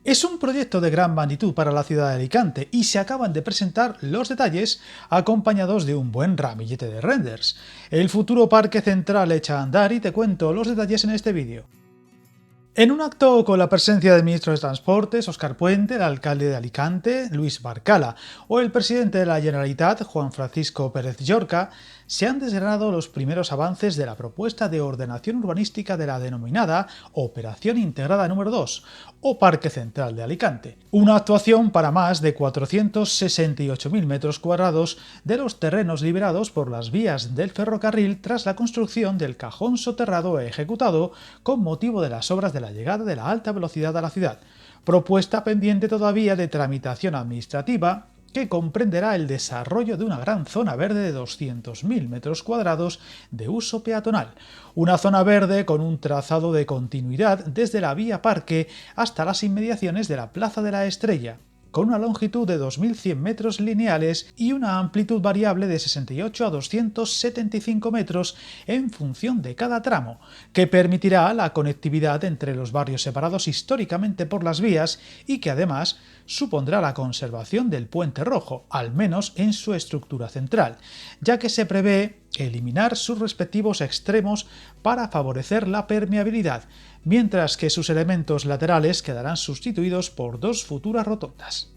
Es un proyecto de gran magnitud para la ciudad de Alicante y se acaban de presentar los detalles acompañados de un buen ramillete de renders. El futuro parque central echa a andar y te cuento los detalles en este vídeo. En un acto con la presencia del ministro de Transportes, Óscar Puente, el alcalde de Alicante, Luis Barcala, o el presidente de la Generalitat, Juan Francisco Pérez Llorca, se han desgranado los primeros avances de la propuesta de ordenación urbanística de la denominada Operación Integrada número 2, o Parque Central de Alicante, una actuación para más de 468.000 metros cuadrados de los terrenos liberados por las vías del ferrocarril tras la construcción del cajón soterrado ejecutado con motivo de las obras de la llegada de la alta velocidad a la ciudad, propuesta pendiente todavía de tramitación administrativa que comprenderá el desarrollo de una gran zona verde de 200.000 metros cuadrados de uso peatonal, una zona verde con un trazado de continuidad desde la vía Parque hasta las inmediaciones de la Plaza de la Estrella, con una longitud de 2.100 metros lineales y una amplitud variable de 68 a 275 metros en función de cada tramo, que permitirá la conectividad entre los barrios separados históricamente por las vías y que además supondrá la conservación del Puente Rojo, al menos en su estructura central, ya que se prevé eliminar sus respectivos extremos para favorecer la permeabilidad, mientras que sus elementos laterales quedarán sustituidos por dos futuras rotondas.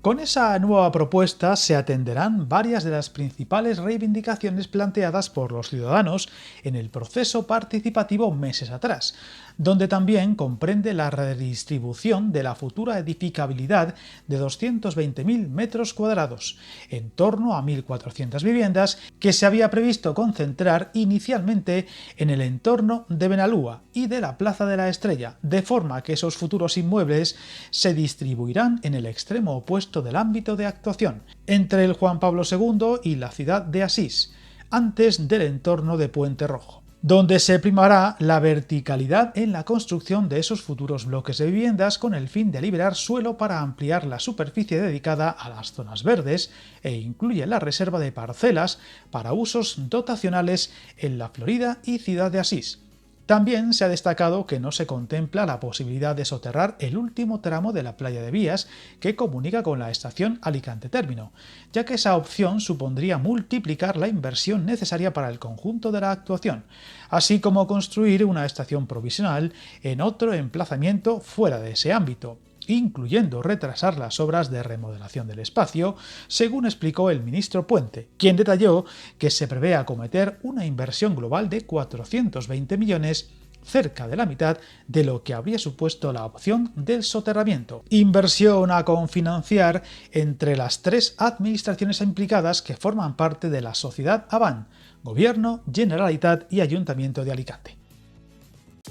Con esa nueva propuesta se atenderán varias de las principales reivindicaciones planteadas por los ciudadanos en el proceso participativo meses atrás, donde también comprende la redistribución de la futura edificabilidad de 220.000 metros cuadrados, en torno a 1.400 viviendas que se había previsto concentrar inicialmente en el entorno de Benalúa y de la Plaza de la Estrella, de forma que esos futuros inmuebles se distribuirán en el extremo opuesto del ámbito de actuación, entre el Juan Pablo II y la ciudad de Asís, antes del entorno de Puente Rojo, donde se primará la verticalidad en la construcción de esos futuros bloques de viviendas con el fin de liberar suelo para ampliar la superficie dedicada a las zonas verdes e incluye la reserva de parcelas para usos dotacionales en La Florida y Ciudad de Asís. También se ha destacado que no se contempla la posibilidad de soterrar el último tramo de la playa de Vías que comunica con la estación Alicante Término, ya que esa opción supondría multiplicar la inversión necesaria para el conjunto de la actuación, así como construir una estación provisional en otro emplazamiento fuera de ese ámbito, incluyendo retrasar las obras de remodelación del espacio, según explicó el ministro Puente, quien detalló que se prevé acometer una inversión global de 420 millones, cerca de la mitad de lo que habría supuesto la opción del soterramiento. Inversión a confinanciar entre las tres administraciones implicadas que forman parte de la sociedad Avant, Gobierno, Generalitat y Ayuntamiento de Alicante.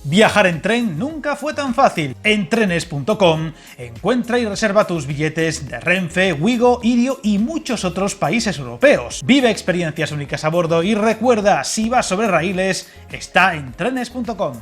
Viajar en tren nunca fue tan fácil. En trenes.com encuentra y reserva tus billetes de Renfe, Wigo, Irio y muchos otros países europeos. Vive experiencias únicas a bordo y recuerda, si vas sobre raíles, está en trenes.com.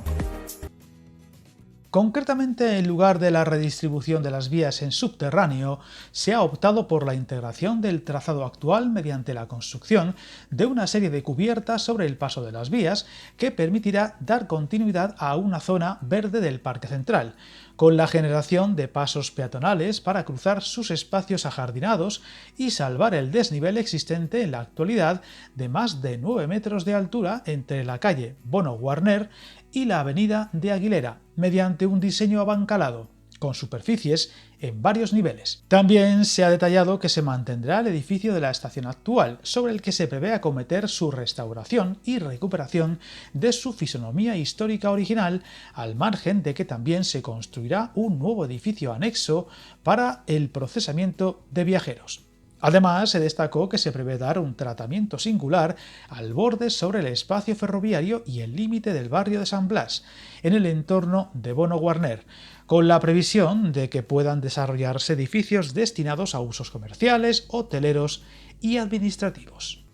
Concretamente, en lugar de la redistribución de las vías en subterráneo, se ha optado por la integración del trazado actual mediante la construcción de una serie de cubiertas sobre el paso de las vías que permitirá dar continuidad a una zona verde del Parque Central, con la generación de pasos peatonales para cruzar sus espacios ajardinados y salvar el desnivel existente en la actualidad de más de 9 metros de altura entre la calle Bono Guarner y la avenida de Aguilera, mediante un diseño abancalado, con superficies en varios niveles. También se ha detallado que se mantendrá el edificio de la estación actual, sobre el que se prevé acometer su restauración y recuperación de su fisonomía histórica original, al margen de que también se construirá un nuevo edificio anexo para el procesamiento de viajeros. Además, se destacó que se prevé dar un tratamiento singular al borde sobre el espacio ferroviario y el límite del barrio de San Blas, en el entorno de Bono Guarner, con la previsión de que puedan desarrollarse edificios destinados a usos comerciales, hoteleros y administrativos.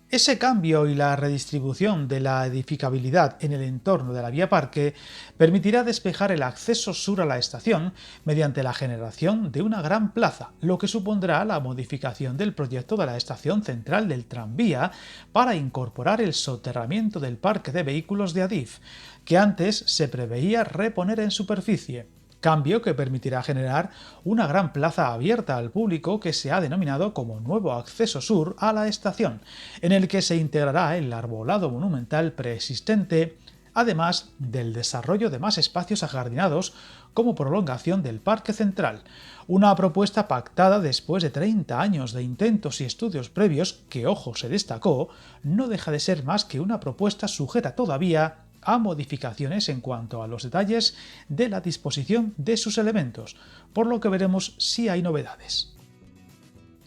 Ese cambio y la redistribución de la edificabilidad en el entorno de la vía Parque permitirá despejar el acceso sur a la estación mediante la generación de una gran plaza, lo que supondrá la modificación del proyecto de la estación central del tranvía para incorporar el soterramiento del parque de vehículos de Adif, que antes se preveía reponer en superficie, cambio que permitirá generar una gran plaza abierta al público que se ha denominado como nuevo acceso sur a la estación, en el que se integrará el arbolado monumental preexistente, además del desarrollo de más espacios ajardinados como prolongación del Parque Central, una propuesta pactada después de 30 años de intentos y estudios previos que, ojo, se destacó, no deja de ser más que una propuesta sujeta todavía a modificaciones en cuanto a los detalles de la disposición de sus elementos, por lo que veremos si hay novedades.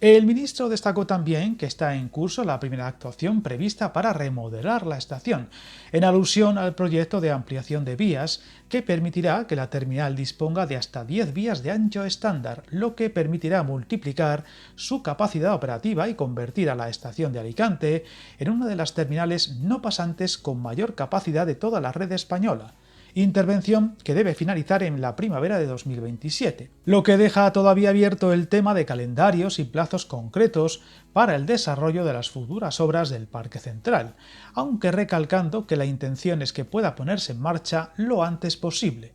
El ministro destacó también que está en curso la primera actuación prevista para remodelar la estación, en alusión al proyecto de ampliación de vías que permitirá que la terminal disponga de hasta 10 vías de ancho estándar, lo que permitirá multiplicar su capacidad operativa y convertir a la estación de Alicante en una de las terminales no pasantes con mayor capacidad de toda la red española. Intervención que debe finalizar en la primavera de 2027, lo que deja todavía abierto el tema de calendarios y plazos concretos para el desarrollo de las futuras obras del Parque Central, aunque recalcando que la intención es que pueda ponerse en marcha lo antes posible.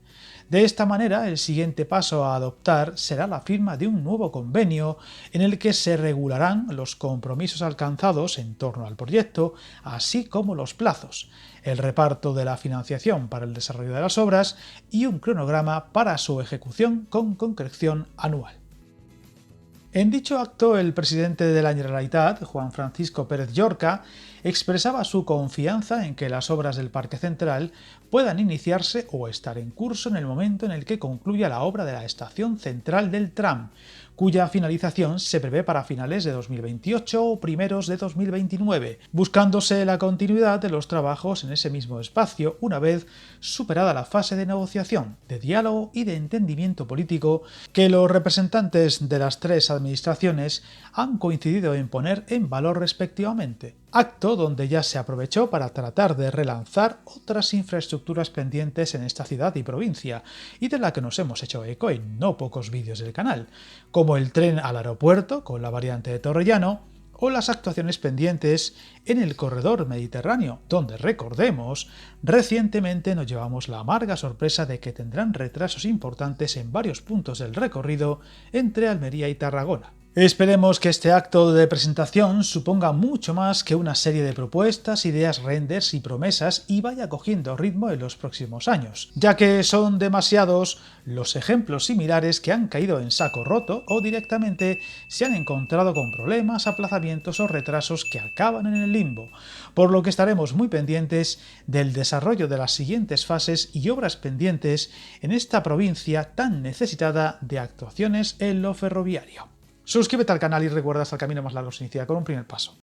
De esta manera, el siguiente paso a adoptar será la firma de un nuevo convenio en el que se regularán los compromisos alcanzados en torno al proyecto, así como los plazos, el reparto de la financiación para el desarrollo de las obras y un cronograma para su ejecución con concreción anual. En dicho acto, el presidente de la Generalitat, Juan Francisco Pérez Llorca, expresaba su confianza en que las obras del Parque Central puedan iniciarse o estar en curso en el momento en el que concluya la obra de la estación central del tram, cuya finalización se prevé para finales de 2028 o primeros de 2029, buscándose la continuidad de los trabajos en ese mismo espacio una vez superada la fase de negociación, de diálogo y de entendimiento político que los representantes de las tres administraciones han coincidido en poner en valor respectivamente. Acto donde ya se aprovechó para tratar de relanzar otras infraestructuras pendientes en esta ciudad y provincia, y de la que nos hemos hecho eco en no pocos vídeos del canal, como el tren al aeropuerto con la variante de Torrellano, o las actuaciones pendientes en el corredor mediterráneo, donde, recordemos, recientemente nos llevamos la amarga sorpresa de que tendrán retrasos importantes en varios puntos del recorrido entre Almería y Tarragona. Esperemos que este acto de presentación suponga mucho más que una serie de propuestas, ideas, renders y promesas y vaya cogiendo ritmo en los próximos años, ya que son demasiados los ejemplos similares que han caído en saco roto o directamente se han encontrado con problemas, aplazamientos o retrasos que acaban en el limbo, por lo que estaremos muy pendientes del desarrollo de las siguientes fases y obras pendientes en esta provincia tan necesitada de actuaciones en lo ferroviario. Suscríbete al canal y recuerda hasta el camino más largo se inicia con un primer paso.